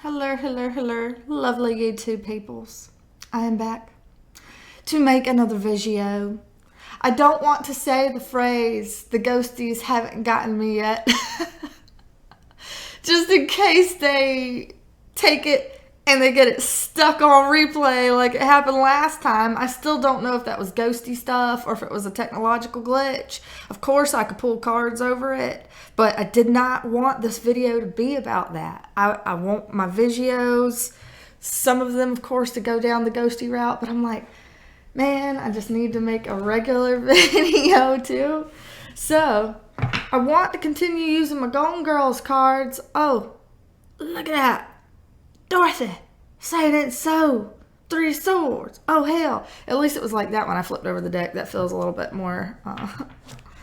Hello, hello, hello, lovely YouTube peoples. I am back to make another video. I don't want to say the phrase, the ghosties haven't gotten me yet. Just in case they take it and they get it stuck on replay like it happened last time. I still don't know if that was ghosty stuff or if it was a technological glitch. Of course, I could pull cards over it, but I did not want this video to be about that. I want my videos, some of them, of course, to go down the ghosty route, but I'm like, man, I just need to make a regular video too. So, I want to continue using my Golden Girls cards. Oh, look at that. Dorothy, say it ain't so. 3 of Swords. Oh, hell. At least it was like that when I flipped over the deck. That feels a little bit more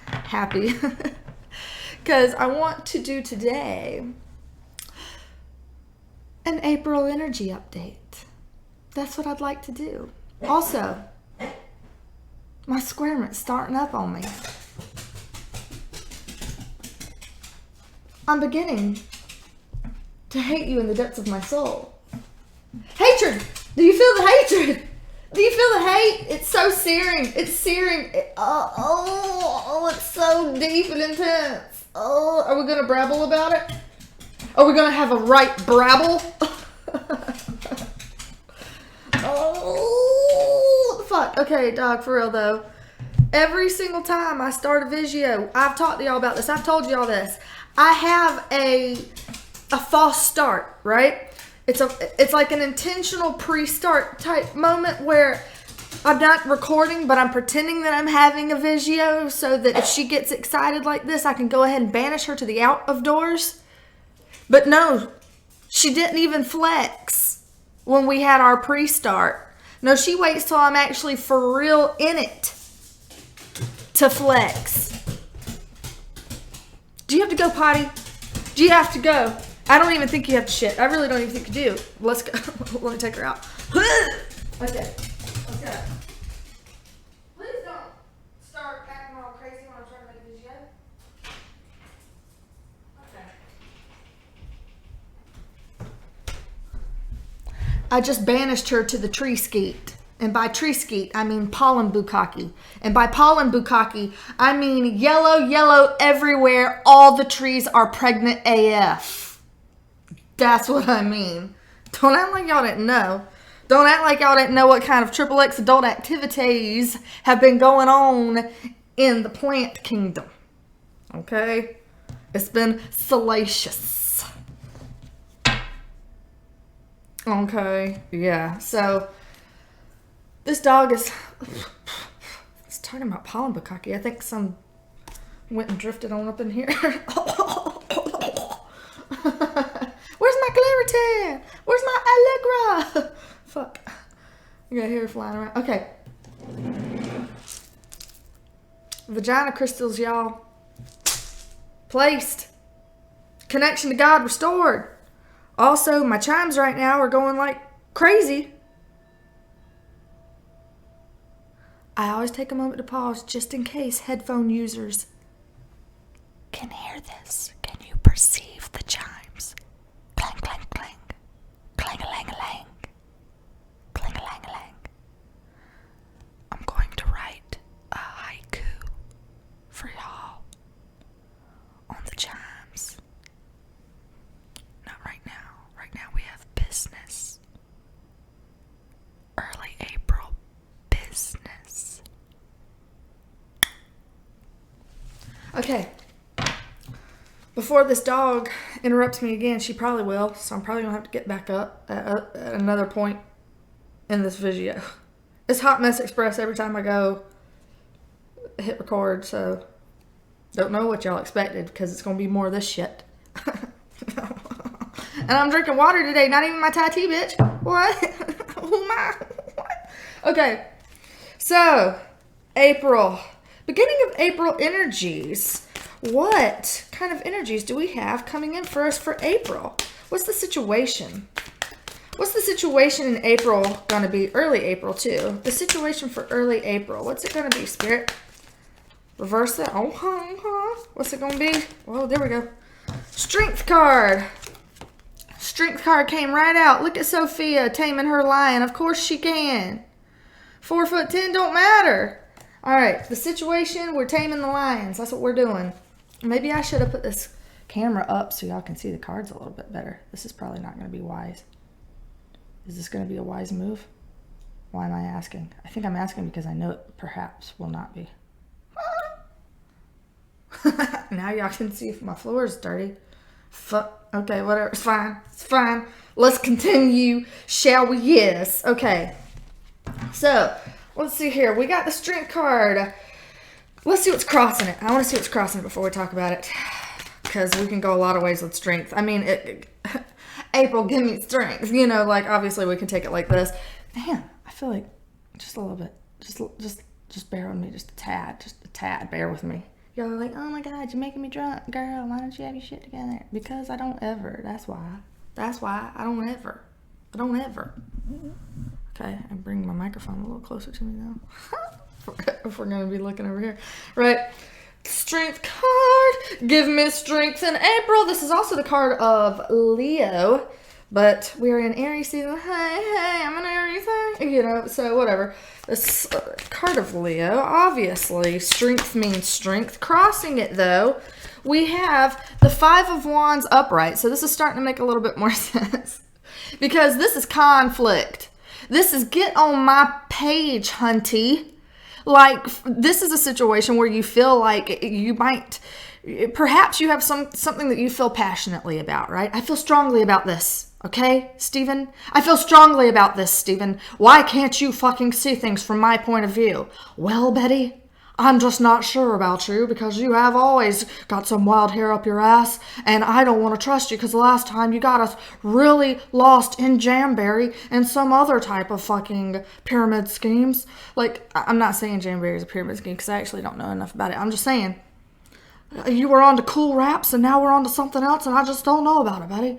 happy. Because I want to do today an April energy update. That's what I'd like to do. Also, my squarement's starting up on me. I'm beginning to hate you in the depths of my soul. Hatred! Do you feel the hatred? Do you feel the hate? It's so searing. It's searing. It's so deep and intense. Oh, are we going to brabble about it? Are we going to have a right brabble? Oh, what the fuck? Okay, dog, for real though. Every single time I start a video, I've talked to y'all about this. I've told y'all this. I have a false start, right? It's like an intentional pre-start type moment where I'm not recording, but I'm pretending that I'm having a video so that if she gets excited like this, I can go ahead and banish her to the out of doors. But no, she didn't even flex when we had our pre-start. No, she waits till I'm actually for real in it to flex. Do you have to go potty? Do you have to go? I don't even think you have to shit. I really don't even think you do. Let's go. Let me take her out. Okay. Let's go. Please don't start acting all crazy when I'm trying to make a video. Okay. I just banished her to the tree skeet. And by tree skeet, I mean pollen bukkake. And by pollen bukkake, I mean yellow everywhere. All the trees are pregnant AF. That's what I mean. Don't act like y'all didn't know. Don't act like y'all didn't know what kind of XXX adult activities have been going on in the plant kingdom. Okay? It's been salacious. Okay, yeah. So, this dog is... It's talking about pollen bukkake. I think some went and drifted on up in here. Where's my Claritin? Where's my Allegra? Fuck. I got hair flying around. Okay. Vagina crystals, y'all. Placed. Connection to God restored. Also, my chimes right now are going like crazy. I always take a moment to pause just in case headphone users can hear this. Can you perceive the chimes? Clang, clang, clang. Clang-a-lang-a-lang. Clang-a-lang-a-lang. I'm going to write a haiku for y'all on the chimes. Not right now. Right now we have business. Early April business. Okay. Before this dog interrupts me again, she probably will, so I'm probably going to have to get back up at another point in this video. It's Hot Mess Express every time I go hit record, so don't know what y'all expected because it's going to be more of this shit. And I'm drinking water today, not even my Thai tea, bitch. What? Oh my. What? Okay, so April. Beginning of April energies. What kind of energies do we have coming in for us for April? What's the situation? What's the situation in April going to be? Early April, too. The situation for early April. What's it going to be, Spirit? Reverse it. Oh, what's it going to be? Oh, there we go. Strength card. Strength card came right out. Look at Sophia taming her lion. Of course she can. 4'10" don't matter. All right, the situation, we're taming the lions. That's what we're doing. Maybe I should have put this camera up so y'all can see the cards a little bit better. This is probably not going to be wise. Is this going to be a wise move? Why am I asking? I think I'm asking because I know it perhaps will not be. Now y'all can see if my floor is dirty. Okay, whatever. It's fine. It's fine. Let's continue, shall we? Yes. Okay. So, let's see here. We got the strength card. Let's see what's crossing it. I want to see what's crossing it before we talk about it. Because we can go a lot of ways with strength. I mean, April, give me strength. You know, like, obviously we can take it like this. Man, I feel like just a little bit. Just bear with me. Just a tad. Bear with me. Y'all are like, oh my God, you're making me drunk. Girl, why don't you have your shit together? Because I don't ever. That's why. I don't ever. Okay, I bring my microphone a little closer to me now. If we're going to be looking over here. Right. Strength card. Give me strength in April. This is also the card of Leo. But we're in Aries season. Hey, I'm an Aries. You know, so whatever. This card of Leo, obviously, strength means strength. Crossing it, though, we have the Five of Wands upright. So this is starting to make a little bit more sense. Because this is conflict. This is get on my page, hunty. Like, this is a situation where you feel like you might... Perhaps you have something that you feel passionately about, right? I feel strongly about this. Okay, Stephen? I feel strongly about this, Stephen. Why can't you fucking see things from my point of view? Well, Betty, I'm just not sure about you because you have always got some wild hair up your ass, and I don't want to trust you because the last time you got us really lost in Jamberry and some other type of fucking pyramid schemes. Like, I'm not saying Jamberry is a pyramid scheme because I actually don't know enough about it. I'm just saying, you were on to cool raps and now we're on to something else and I just don't know about it, Betty.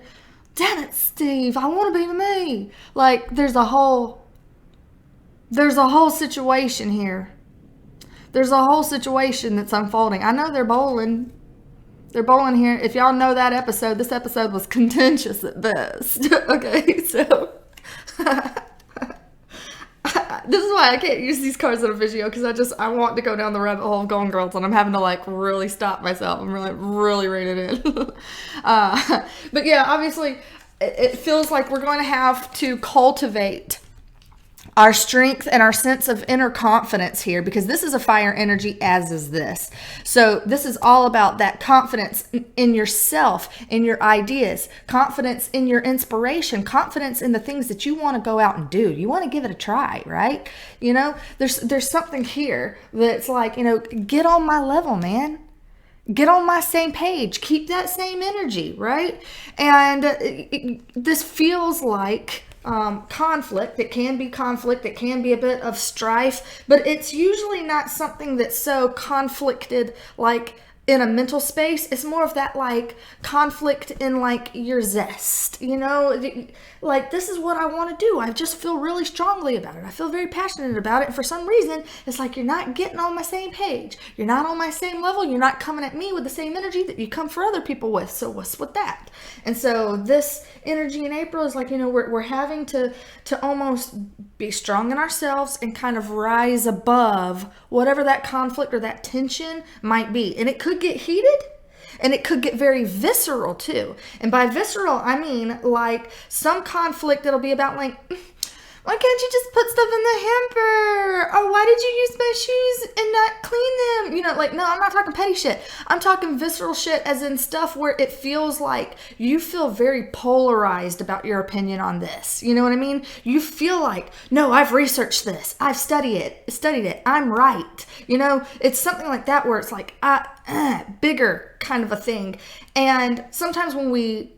Damn it, Steve, I want to be me. Like, there's a whole situation here. There's a whole situation that's unfolding. I know they're bowling. They're bowling here. If y'all know that episode, this episode was contentious at best. Okay, so... This is why I can't use these cards in a video, because I want to go down the rabbit hole of Golden Girls, and I'm having to, like, really stop myself. I'm really rein it in. But yeah, obviously, it feels like we're going to have to cultivate our strength and our sense of inner confidence here, because this is a fire energy, as is this. So this is all about that confidence in yourself, in your ideas, confidence in your inspiration, confidence in the things that you want to go out and do. You want to give it a try, right? You know, there's something here that's like, you know, get on my level, man. Get on my same page. Keep that same energy, right? And this feels like conflict. It can be conflict. It can be a bit of strife, but it's usually not something that's so conflicted like in a mental space. It's more of that like conflict in like your zest, you know, like this is what I want to do. I just feel really strongly about it. I feel very passionate about it. And for some reason, it's like you're not getting on my same page. You're not on my same level. You're not coming at me with the same energy that you come for other people with. So what's with that? And so this energy in April is like, you know, we're having to almost be strong in ourselves and kind of rise above whatever that conflict or that tension might be. And it could get heated. And it could get very visceral too. And by visceral, I mean like some conflict that'll be about like, why can't you just put stuff in the hamper? Or why did you use my shoes and not clean them? You know, like, no, I'm not talking petty shit. I'm talking visceral shit as in stuff where it feels like you feel very polarized about your opinion on this. You know what I mean? You feel like, no, I've researched this. I've studied it. I'm right. You know, it's something like that where it's like, bigger kind of a thing. And sometimes when we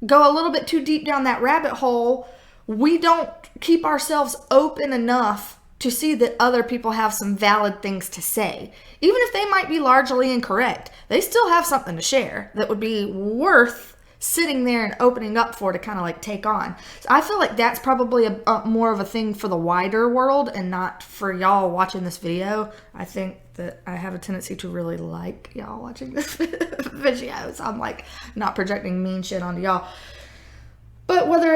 go a little bit too deep down that rabbit hole, we don't keep ourselves open enough to see that other people have some valid things to say. Even if they might be largely incorrect, they still have something to share that would be worth sitting there and opening up for to kind of like take on. So I feel like that's probably a more of a thing for the wider world and not for y'all watching this video. I think that I have a tendency to really like y'all watching this video, so I'm like not projecting mean shit onto y'all.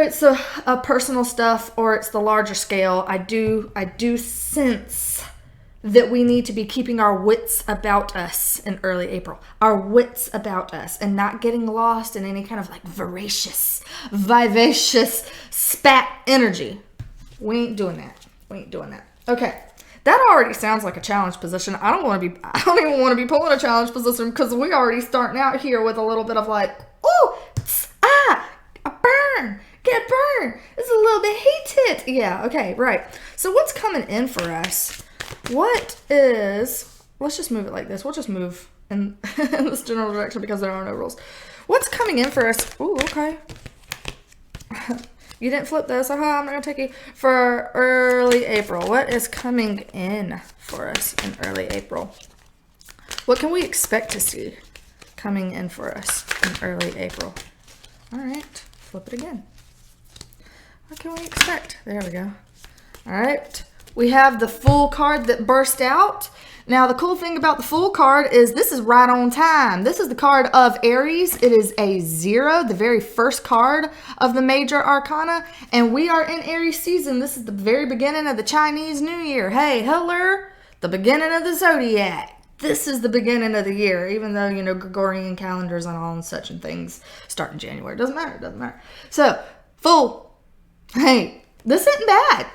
it's a personal stuff or it's the larger scale, I do sense that we need to be keeping our wits about us in early April. Our wits about us and not getting lost in any kind of like voracious, vivacious spat energy. We ain't doing that. We ain't doing that. Okay. That already sounds like a challenge position. I don't even want to be pulling a challenge position because we already starting out here with a little bit of like, ooh, a burn. Get burned. It's a little bit heated. Yeah, okay, right. So what's coming in for us? Let's just move it like this. We'll just move in this general direction because there are no rules. What's coming in for us? Ooh, okay. You didn't flip this. I'm not going to take you for early April. What is coming in for us in early April? What can we expect to see coming in for us in early April? All right, flip it again. What can we expect? There we go. All right. We have the Fool card that burst out. Now, the cool thing about the Fool card is this is right on time. This is the card of Aries. It is a 0, the very first card of the major arcana. And we are in Aries season. This is the very beginning of the Chinese New Year. Hey, hello, the beginning of the zodiac. This is the beginning of the year, even though, you know, Gregorian calendars and all and such and things start in January. Doesn't matter. So, Fool, hey, this isn't bad.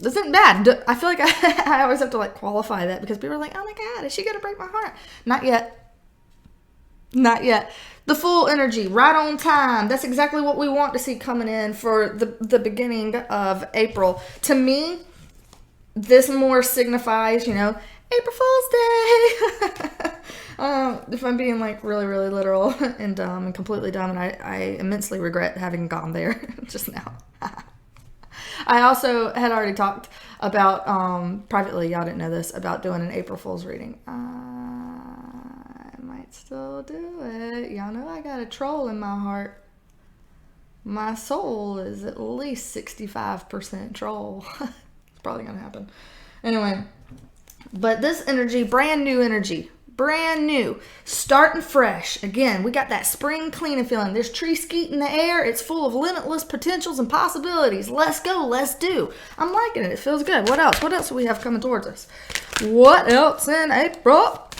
This isn't bad. I feel like I always have to like qualify that because people are like, oh my God, is she going to break my heart? Not yet. Not yet. The Fool energy, right on time. That's exactly what we want to see coming in for the beginning of April. To me, this more signifies, you know, April Fool's Day. If I'm being like really, really literal and dumb and completely dumb, and I immensely regret having gone there just now. I also had already talked about, privately, y'all didn't know this, about doing an April Fool's reading. I might still do it. Y'all know I got a troll in my heart. My soul is at least 65% troll. It's probably going to happen. Anyway, but this energy, brand new energy. Brand new, starting fresh. Again, we got that spring cleaning feeling. There's tree skeet in the air. It's full of limitless potentials and possibilities. Let's go. Let's do. I'm liking it. It feels good. What else? What else do we have coming towards us? What else in April?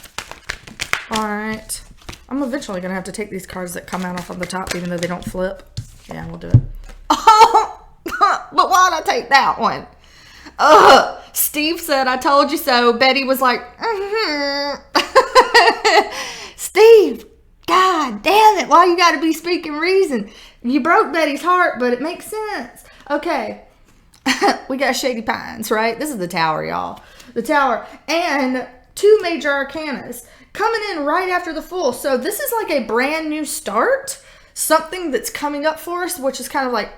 All right. I'm eventually going to have to take these cards that come out off on the top, even though they don't flip. Yeah, we'll do it. Oh, but why'd I take that one? Steve said, I told you so. Betty was like, Steve, God damn it. Why you got to be speaking reason? You broke Betty's heart, but it makes sense. Okay. We got Shady Pines, right? This is the Tower, y'all. The Tower. And 2 major arcanas coming in right after the Fool. So this is like a brand new start. Something that's coming up for us, which is kind of like,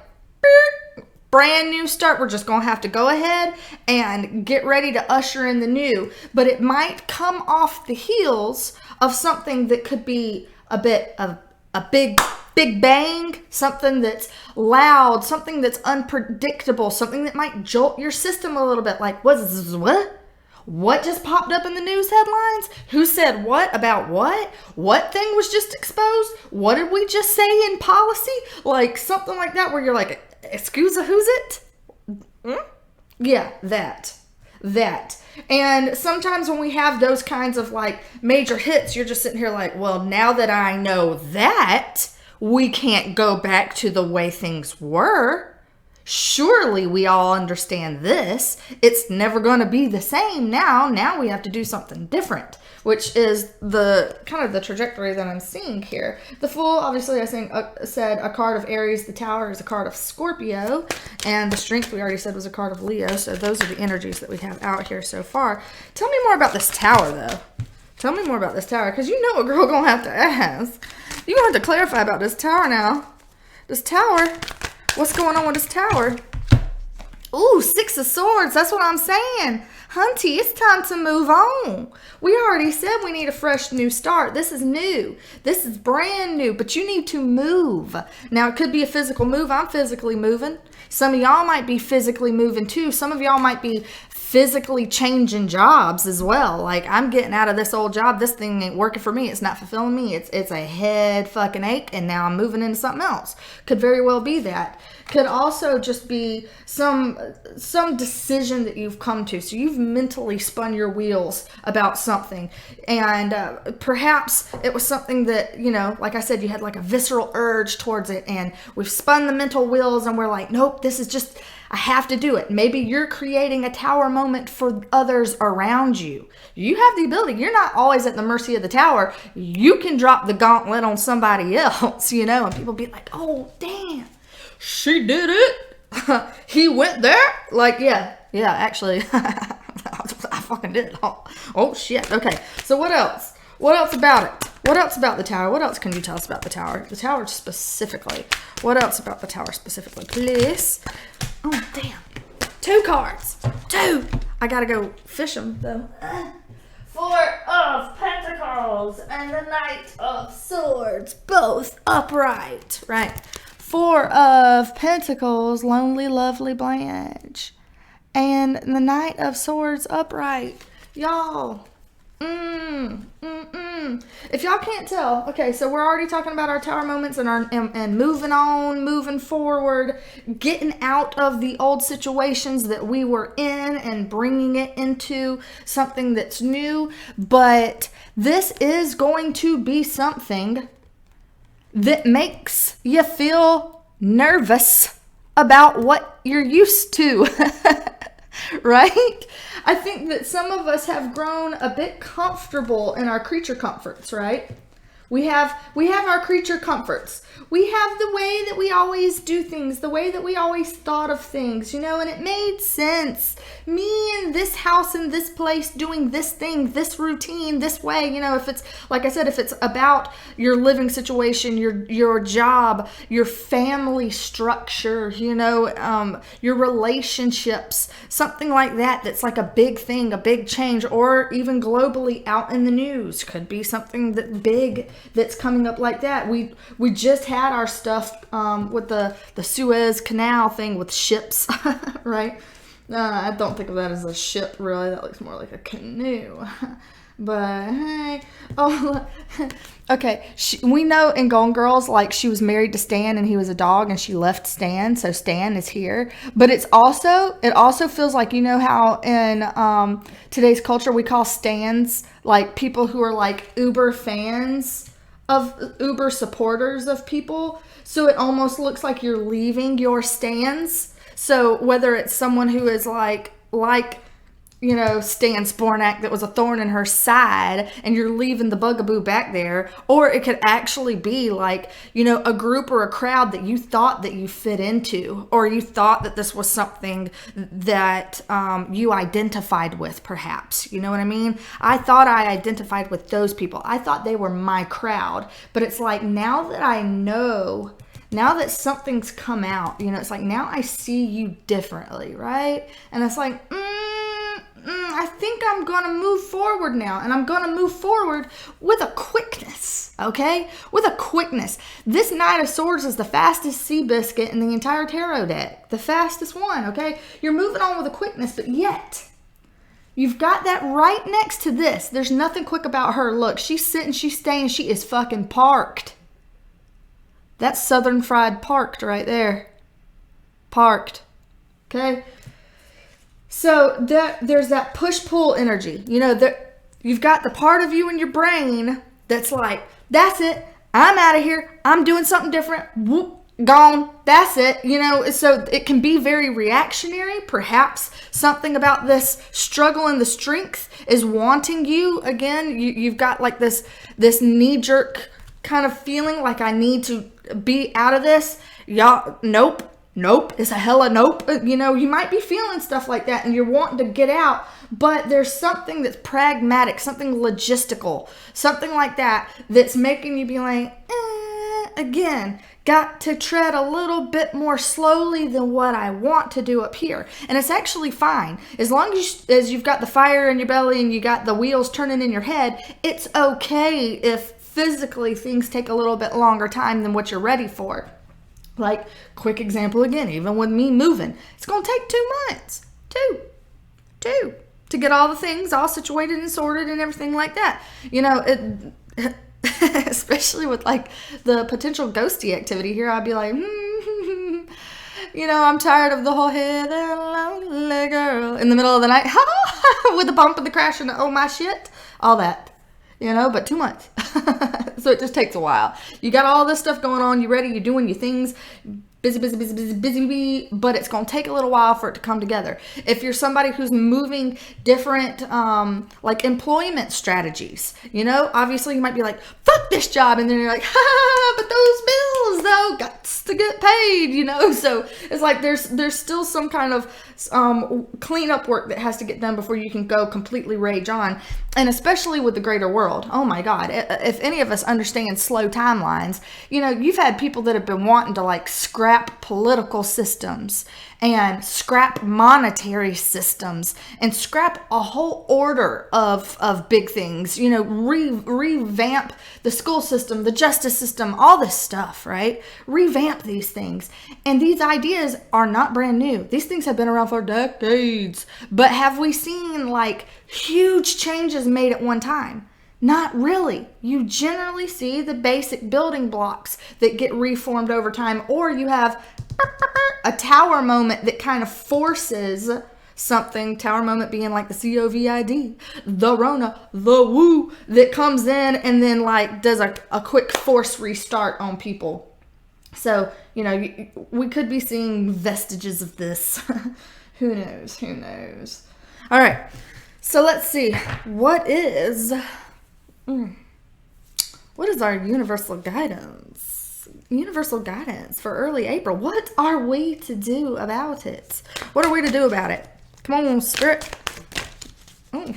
brand new start. We're just going to have to go ahead and get ready to usher in the new. But it might come off the heels of something that could be a bit of a big bang, something that's loud, something that's unpredictable, something that might jolt your system a little bit. Like, what just popped up in the news headlines? Who said what about what? What thing was just exposed? What did we just say in policy? Like something like that where you're like, excuse who's it? Yeah, that. And sometimes when we have those kinds of like major hits, you're just sitting here like, well, now that I know that, we can't go back to the way things were. Surely we all understand this. It's never going to be the same now. Now we have to do something different, which is the kind of the trajectory that I'm seeing here. The Fool, obviously, I said a card of Aries. The Tower is a card of Scorpio. And the Strength, we already said, was a card of Leo. So those are the energies that we have out here so far. Tell me more about this Tower, though. Tell me more about this Tower, because you know a girl going to have to ask. You're going to have to clarify about this Tower now. This Tower... What's going on with this Tower? Ooh, 6 of Swords. That's what I'm saying. Hunty, it's time to move on. We already said we need a fresh new start. This is new. This is brand new, but you need to move. Now, it could be a physical move. I'm physically moving. Some of y'all might be physically moving too. Some of y'all might be physically changing jobs as well. Like, I'm getting out of this old job. This thing ain't working for me. It's not fulfilling me. It's a head fucking ache, and now I'm moving into something else. Could very well be that. Could also just be some decision that you've come to. So you've mentally spun your wheels about something, and perhaps it was something that, you know, like I said, you had like a visceral urge towards it, and we've spun the mental wheels, and we're like, nope, this is just, I have to do it. Maybe you're creating a tower moment for others around you. You have the ability. You're not always at the mercy of the tower. You can drop the gauntlet on somebody else, you know, and people be like, oh, damn, she did it. He went there. Like, yeah, actually, I fucking did. Oh, shit. Okay. So what else? What else about it? What else about the tower? What else can you tell us about the tower? The tower specifically. What else about the tower specifically, please? Oh, damn. 2 cards. 2. I gotta go fish them, though. 4 of Pentacles and the Knight of Swords. Both upright. Right. 4 of Pentacles, Lonely, Lovely Blanche. And the Knight of Swords upright. Y'all. If y'all can't tell, okay, so we're already talking about our tower moments and moving on, moving forward, getting out of the old situations that we were in and bringing it into something that's new. But this is going to be something that makes you feel nervous about what you're used to. Right? I think that some of us have grown a bit comfortable in our creature comforts, right? We have our creature comforts. We have the way that we always do things, the way that we always thought of things, you know, and it made sense. Me in this house, in this place, doing this thing, this routine, this way, you know, if it's, like I said, if it's about your living situation, your job, your family structure, you know, your relationships, something like that, that's like a big thing, a big change, or even globally out in the news, could be something that big that's coming up like that. We just had our stuff with the Suez Canal thing with ships, right? I don't think of that as a ship, really. That looks more like a canoe. But hey, oh, okay. We know in Golden Girls, like, she was married to Stan and he was a dog, and she left Stan, so Stan is here. But it also feels like, you know how in today's culture we call stans like people who are like Uber fans of Uber supporters of people. So it almost looks like you're leaving your stans. So whether it's someone who is like, you know, Stan Spornak, that was a thorn in her side, and you're leaving the bugaboo back there, or it could actually be like, you know, a group or a crowd that you thought that you fit into, or you thought that this was something that you identified with, perhaps. You know what I mean? I thought I identified with those people. I thought they were my crowd. But it's like, now that I know, now that something's come out, you know, it's like, now I see you differently, right? And it's like, I think I'm going to move forward now, and I'm going to move forward with a quickness, okay? With a quickness. This Knight of Swords is the fastest sea biscuit in the entire tarot deck. The fastest one, okay? You're moving on with a quickness, but yet you've got that right next to this. There's nothing quick about her. Look, she's sitting, she's staying, she is fucking parked. That's Southern Fried parked right there. Parked, okay? So there's that push-pull energy. You know, you've got the part of you in your brain that's like, that's it. I'm out of here. I'm doing something different. Whoop, gone. That's it. You know, so it can be very reactionary. Perhaps something about this struggle and the strength is wanting you. Again, you've got like this knee-jerk kind of feeling like, I need to be out of this. Y'all, nope. It's a hella nope. You know, you might be feeling stuff like that and you're wanting to get out, but there's something that's pragmatic, something logistical, something like that that's making you be like, again, got to tread a little bit more slowly than what I want to do up here. And it's actually fine. As long as you've got the fire in your belly and you got the wheels turning in your head, it's okay if physically things take a little bit longer time than what you're ready for. Like, quick example again, even with me moving, it's going to take 2 months. Two. To get all the things all situated and sorted and everything like that. You know, especially with like the potential ghosty activity here, I'd be like, I'm tired of the whole "Hey there, lonely girl" in the middle of the night, with the bump and the crash and the "oh my shit," all that. But too much. So it just takes a while. You got all this stuff going on. You ready? You're doing your things. Busy, but it's going to take a little while for it to come together. If you're somebody who's moving different, like employment strategies, obviously you might be like, fuck this job. And then you're like, but those bills though, got to get paid, So it's like, there's still some kind of, cleanup work that has to get done before you can go completely rage on. And especially with the greater world. Oh my God. If any of us understand slow timelines, you've had people that have been wanting to like scrap political systems and scrap monetary systems and scrap a whole order of big things, revamp the school system, the justice system, all this stuff, right? Revamp these things. And these ideas are not brand new. These things have been around for decades. But have we seen like huge changes made at one time? Not really. You generally see the basic building blocks that get reformed over time, or you have a tower moment that kind of forces something, tower moment being like the COVID, the Rona, the woo, that comes in and then like does a quick force restart on people. So, we could be seeing vestiges of this. Who knows? All right. So let's see. What is our universal guidance? Universal guidance for early April. What are we to do about it? What are we to do about it? Come on, Spirit. Oh.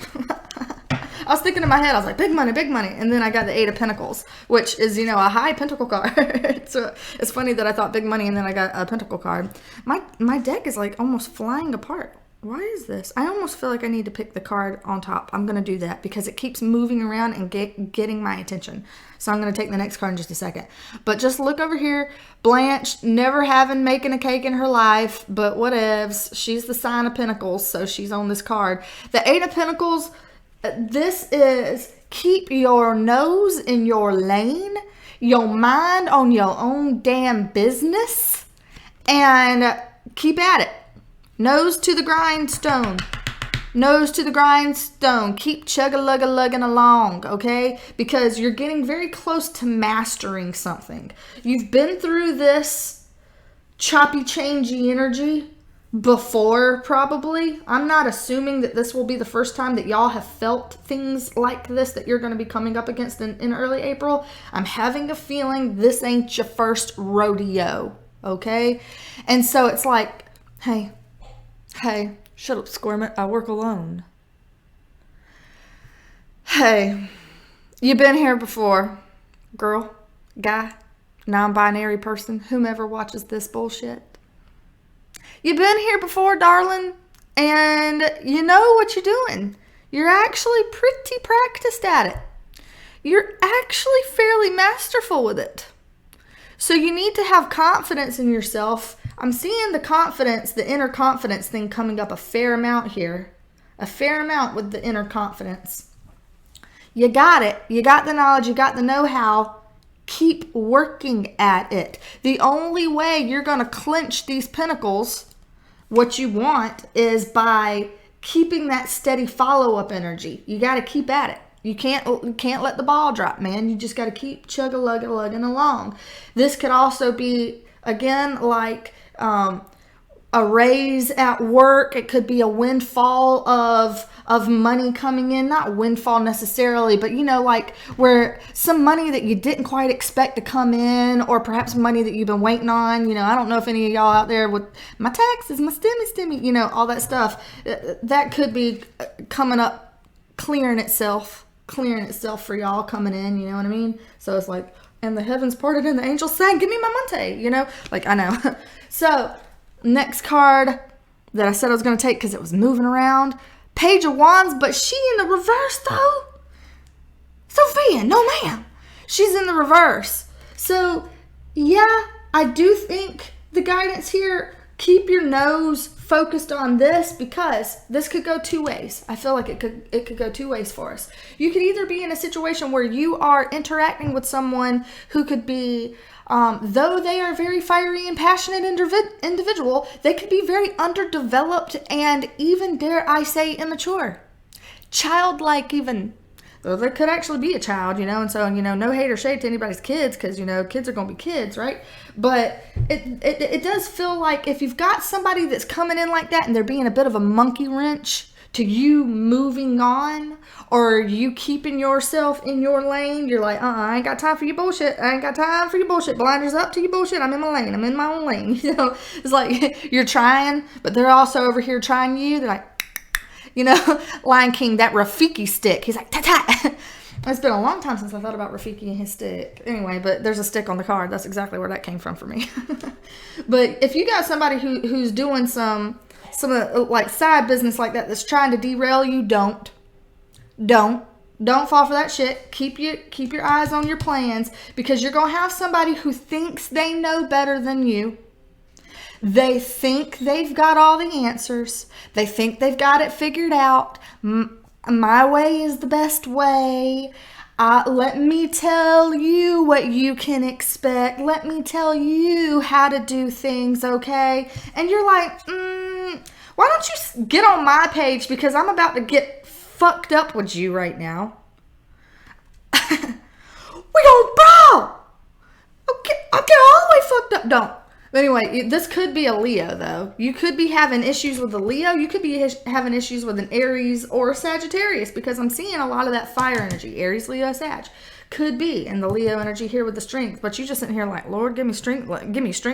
I was thinking in my head, I was like, big money. And then I got the 8 of Pentacles, which is, a high pentacle card. So it's funny that I thought big money and then I got a pentacle card. My deck is like almost flying apart. Why is this? I almost feel like I need to pick the card on top. I'm going to do that because it keeps moving around and getting my attention. So I'm going to take the next card in just a second. But just look over here. Blanche, never having making a cake in her life, but whatevs. She's the sign of Pentacles, so she's on this card. The 8 of Pentacles, this is keep your nose in your lane, your mind on your own damn business, and keep at it. Nose to the grindstone. Nose to the grindstone. Keep chug-a-lug-a-lugging along, okay? Because you're getting very close to mastering something. You've been through this choppy, changey energy before, probably. I'm not assuming that this will be the first time that y'all have felt things like this that you're going to be coming up against in early April. I'm having a feeling this ain't your first rodeo, okay? And so it's like, hey, shut up, Squirmit. I work alone. Hey, you been here before, girl, guy, non-binary person, whomever watches this bullshit. You've been here before, darling, and you know what you're doing. You're actually pretty practiced at it. You're actually fairly masterful with it. So you need to have confidence in yourself. I'm seeing the confidence, the inner confidence thing coming up a fair amount here. A fair amount with the inner confidence. You got it. You got the knowledge. You got the know-how. Keep working at it. The only way you're going to clinch these pentacles, what you want, is by keeping that steady follow-up energy. You got to keep at it. You can't let the ball drop, man. You just got to keep chug-a-lug-a-lugging along. This could also be, again, like a raise at work. It could be a windfall of money coming in. Not windfall necessarily, but like where some money that you didn't quite expect to come in, or perhaps money that you've been waiting on. I don't know if any of y'all out there with my taxes, my stimmy, all that stuff, that could be coming up, clearing itself for y'all coming in, you know what I mean? So it's like, and the heavens parted and the angels sang, give me my monte, like I know. So next card that I said I was going to take because it was moving around, Page of Wands, but she in the reverse though. Sophia, no ma'am. She's in the reverse. So yeah, I do think the guidance here, keep your nose focused on this, because this could go two ways. I feel like it could go two ways for us. You could either be in a situation where you are interacting with someone who could be though they are very fiery and passionate individual, they could be very underdeveloped and even, dare I say, immature. Childlike even. Though there could actually be a child, and so, no hate or shade to anybody's kids, because, kids are going to be kids, right? But it does feel like if you've got somebody that's coming in like that and they're being a bit of a monkey wrench to you moving on, or you keeping yourself in your lane, you're like, I ain't got time for your bullshit. I ain't got time for your bullshit. Blinders up to your bullshit. I'm in my lane. I'm in my own lane. It's like you're trying, but they're also over here trying you. They're like, Lion King, that Rafiki stick. He's like, ta-ta. It's been a long time since I thought about Rafiki and his stick. Anyway, but there's a stick on the card. That's exactly where that came from for me. But if you got somebody who's doing some like side business like that that's trying to derail you, don't fall for that shit. Keep your eyes on your plans, because you're going to have somebody who thinks they know better than you. They think they've got all the answers. They think they've got it figured out. My way is the best way. Let me tell you what you can expect. Let me tell you how to do things, okay? And you're like, why don't you get on my page, because I'm about to get fucked up with you right now. We gonna brawl. Okay, I'll get all the way fucked up. Don't. But anyway, this could be a Leo, though. You could be having issues with a Leo. You could be having issues with an Aries or a Sagittarius, because I'm seeing a lot of that fire energy. Aries, Leo, Sag. Could be. And the Leo energy here with the strength. But you just sitting here like, Lord, give me strength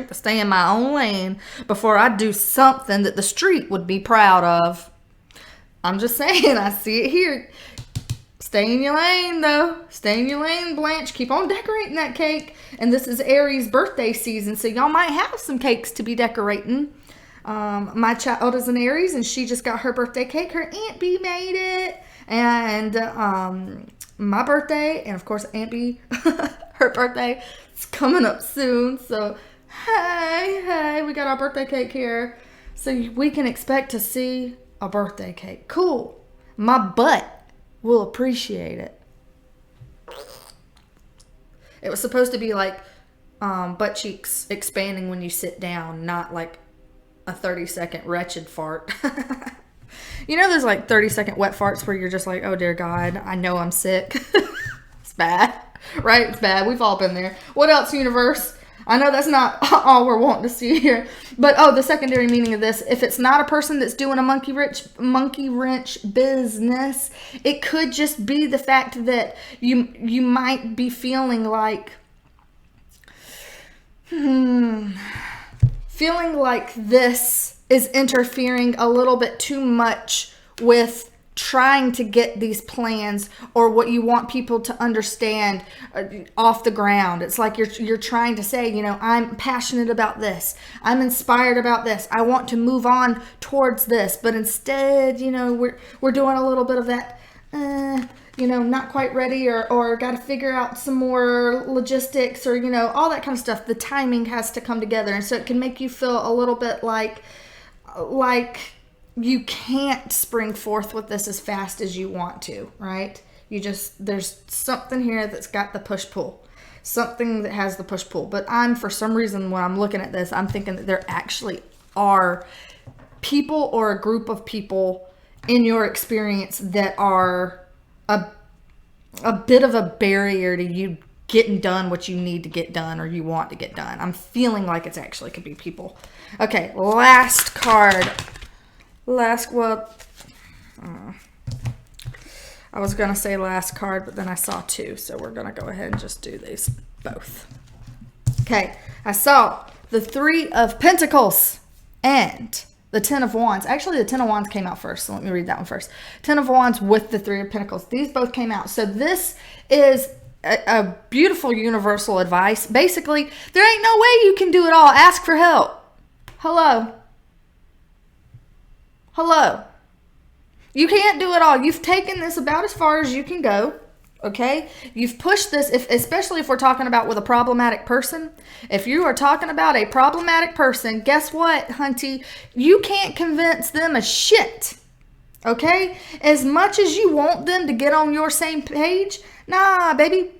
to stay in my own lane before I do something that the street would be proud of. I'm just saying, I see it here. Stay in your lane, though. Stay in your lane, Blanche. Keep on decorating that cake. And this is Aries' birthday season, so y'all might have some cakes to be decorating. My child is an Aries, and she just got her birthday cake. Her Aunt B made it. And my birthday, and of course Aunt B, her birthday is coming up soon. So, hey, we got our birthday cake here. So we can expect to see a birthday cake. Cool. My butt will appreciate it. It was supposed to be like butt cheeks expanding when you sit down, not like a 30-second wretched fart. There's like 30-second wet farts where you're just like, oh dear God, I know I'm sick. It's bad, right? It's bad. We've all been there. What else, universe? I know that's not all we're wanting to see here. But, the secondary meaning of this, if it's not a person that's doing a monkey wrench business, it could just be the fact that you might be feeling like, this is interfering a little bit too much with trying to get these plans or what you want people to understand off the ground. It's like you're trying to say, I'm passionate about this. I'm inspired about this. I want to move on towards this. But instead, we're doing a little bit of that, not quite ready or got to figure out some more logistics or, all that kind of stuff. The timing has to come together. And so it can make you feel a little bit like you can't spring forth with this as fast as you want to, right? There's something here that's got the push-pull. Something that has the push-pull. But for some reason, when I'm looking at this, I'm thinking that there actually are people or a group of people in your experience that are a bit of a barrier to you getting done what you need to get done or you want to get done. I'm feeling like it's actually could be people. Okay, last card. I was going to say last card, but then I saw two, so we're going to go ahead and just do these both. Okay, I saw the Three of Pentacles and the Ten of Wands. Actually, the Ten of Wands came out first, so let me read that one first. Ten of Wands with the Three of Pentacles. These both came out. So this is a beautiful universal advice. Basically, there ain't no way you can do it all. Ask for help. Hello. You can't do it all. You've taken this about as far as you can go. Okay? You've pushed this, especially if we're talking about with a problematic person. If you are talking about a problematic person, guess what, hunty? You can't convince them a shit. Okay? As much as you want them to get on your same page, nah, baby.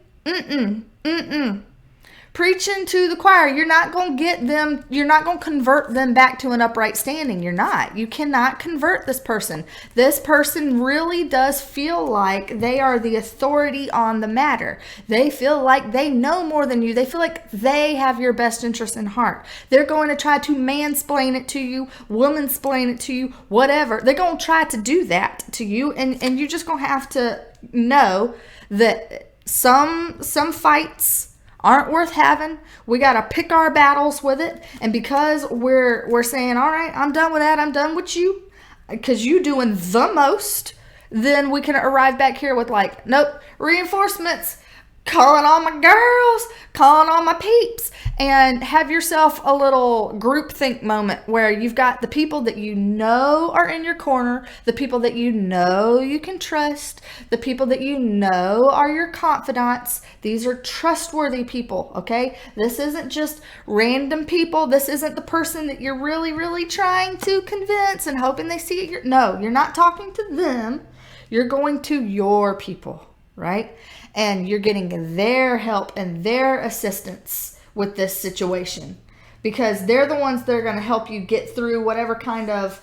preaching to the choir. You're not going to get them, you're not going to convert them back to an upright standing. You're not. You cannot convert this person. This person really does feel like they are the authority on the matter. They feel like they know more than you. They feel like they have your best interest in heart. They're going to try to mansplain it to you, womansplain it to you, whatever. They're going to try to do that to you, and you're just going to have to know that some fights aren't worth having. We got to pick our battles with it. And because we're saying, all right, I'm done with that. I'm done with you because you doing the most, then we can arrive back here with like, nope, reinforcements, calling all my girls, calling all my peeps, and have yourself a little groupthink moment where you've got the people that you know are in your corner, the people that you know you can trust, the people that you know are your confidants. These are trustworthy people, okay? This isn't just random people. This isn't the person that you're really, really trying to convince and hoping they see it. No, you're not talking to them. You're going to your people, right? And you're getting their help and their assistance with this situation because they're the ones that are going to help you get through whatever kind of,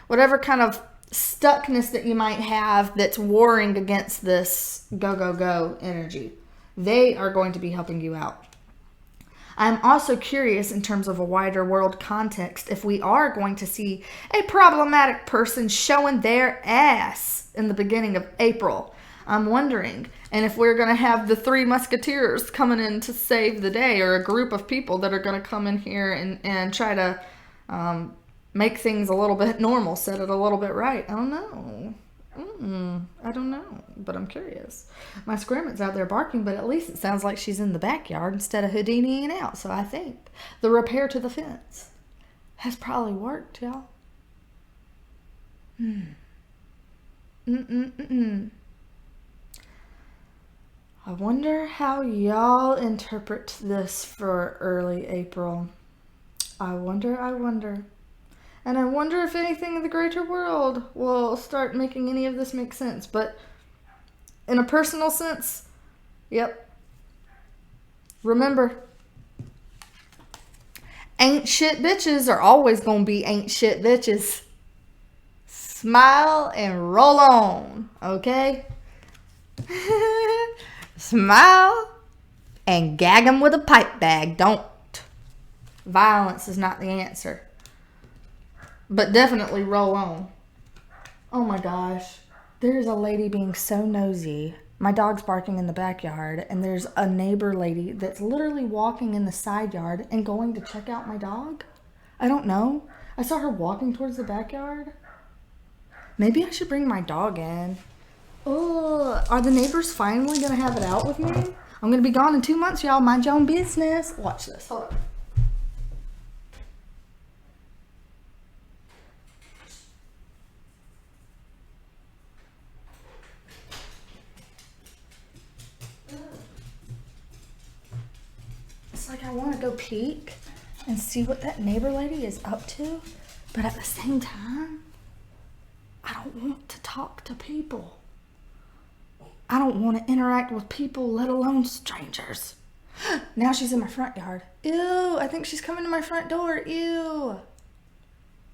whatever kind of stuckness that you might have that's warring against this go, go, go energy. They are going to be helping you out. I'm also curious in terms of a wider world context if we are going to see a problematic person showing their ass in the beginning of April. I'm wondering. And if we're going to have the Three Musketeers coming in to save the day, or a group of people that are going to come in here and try to make things a little bit normal, set it a little bit right. I don't know. I don't know, but I'm curious. My Squirmit's out there barking, but at least it sounds like she's in the backyard instead of Houdiniing out. So I think the repair to the fence has probably worked, y'all. I wonder how y'all interpret this for early April. I wonder. And I wonder if anything in the greater world will start making any of this make sense. But in a personal sense, yep. Remember, ain't shit bitches are always going to be ain't shit bitches. Smile and roll on, okay? Smile and gag them with a pipe bag. Don't. Violence is not the answer. But definitely roll on. Oh my gosh. There's a lady being so nosy. My dog's barking in the backyard, and there's a neighbor lady that's literally walking in the side yard and going to check out my dog. I don't know. I saw her walking towards the backyard. Maybe I should bring my dog in. Oh, are the neighbors finally going to have it out with me? I'm going to be gone in 2 months, y'all. Mind your own business. Watch this. Hold on. It's like I want to go peek and see what that neighbor lady is up to. But at the same time, I don't want to talk to people. I don't want to interact with people, let alone strangers. Now she's in my front yard. Ew, I think she's coming to my front door. Ew.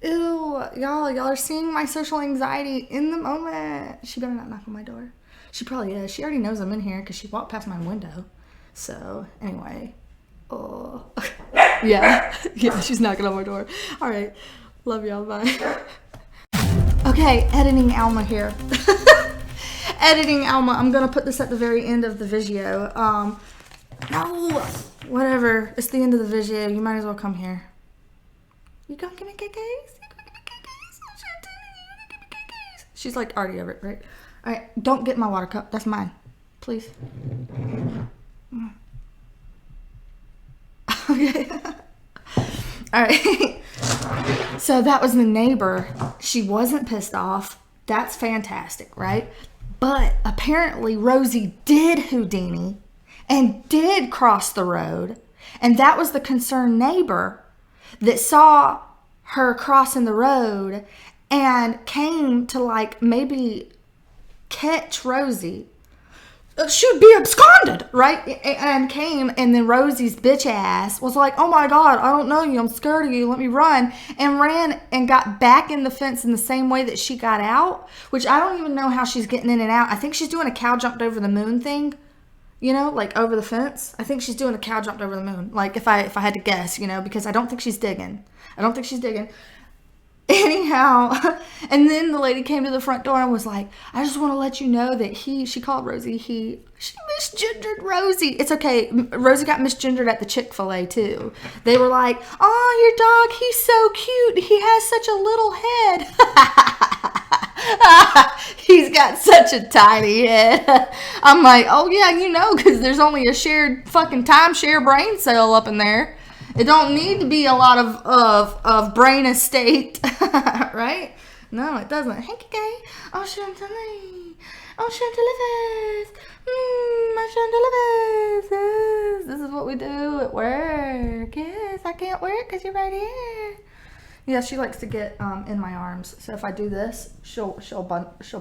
Ew, y'all are seeing my social anxiety in the moment. She better not knock on my door. She probably is. She already knows I'm in here because she walked past my window. So, anyway. Oh. Yeah, she's knocking on my door. All right. Love y'all. Bye. Okay, editing Alma here. Editing Alma. I'm going to put this at the very end of the video. No, whatever. It's the end of the video. You might as well come here. You gonna give me KKs? She's like already over it, right? All right, don't get my water cup. That's mine. Please. Okay. All right. So that was the neighbor. She wasn't pissed off. That's fantastic, right? But apparently Rosie did Houdini and did cross the road. And that was the concerned neighbor that saw her crossing the road and came to like maybe catch Rosie. she would be absconded, right? And came, and then Rosie's bitch ass was like, oh my God, I don't know you, I'm scared of you, let me run, and ran and got back in the fence in the same way that she got out, which I don't even know how she's getting in and out. I think she's doing a cow jumped over the moon thing, you know, like over the fence. I think she's doing a cow jumped over the moon, like if I had to guess, you know, because I don't think she's digging. Anyhow, and then the lady came to the front door and was like, I just want to let you know that she called Rosie, she misgendered Rosie. It's okay. Rosie got misgendered at the Chick-fil-A too. They were like, oh, your dog, he's so cute. He has such a little head. He's got such a tiny head. I'm like, oh yeah, you know, because there's only a shared fucking timeshare brain cell up in there. It don't need to be a lot of brain estate, right? No, it doesn't. Hanky gay. Oh, Chantilly. Oh, Chantilly. My Chantilly. This is what we do at work. Yes, I can't work because you're right here. Yeah, she likes to get in my arms. So if I do this, she'll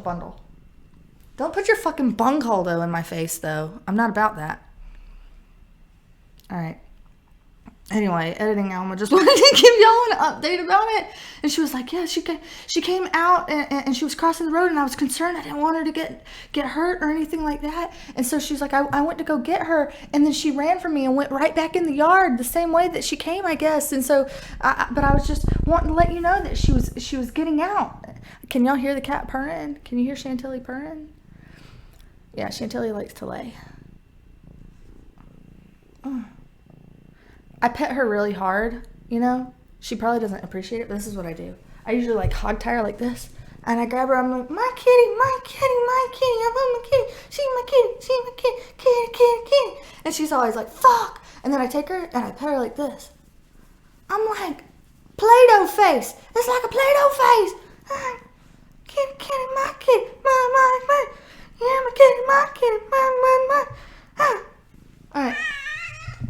bundle. Don't put your fucking bunghole though in my face though. I'm not about that. All right. Anyway, editing Alma just wanted to give y'all an update about it. And she was like, yeah, she came out and she was crossing the road and I was concerned. I didn't want her to get hurt or anything like that. And so she's like, I went to go get her and then she ran from me and went right back in the yard the same way that she came, I guess. And so, but I was just wanting to let you know that she was getting out. Can y'all hear the cat purring? Can you hear Chantilly purring? Yeah, Chantilly likes to lay. Oh. I pet her really hard, you know? She probably doesn't appreciate it, but this is what I do. I usually like hog tie her like this, and I grab her, I'm like, my kitty, I love my kitty, she's my kitty. And she's always like, fuck. And then I take her and I pet her like this. I'm like, Play-Doh face. It's like a Play-Doh face. Kitty, my kitty, my. Yeah, my kitty, my. All right.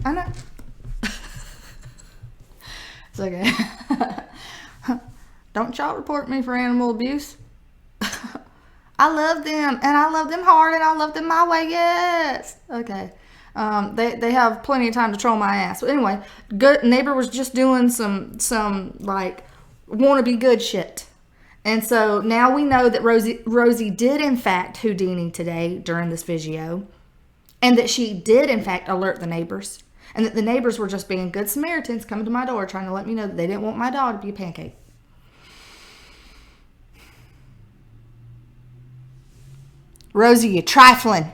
I know. It's okay. Don't y'all report me for animal abuse. I love them, and I love them hard, and I love them my way. Yes. Okay. They have plenty of time to troll my ass. But anyway, good neighbor was just doing some like wannabe good shit. And so now we know that Rosie did in fact Houdini today during this video, and that she did in fact alert the neighbors. And that the neighbors were just being good Samaritans coming to my door trying to let me know that they didn't want my dog to be a pancake. Rosie, you trifling.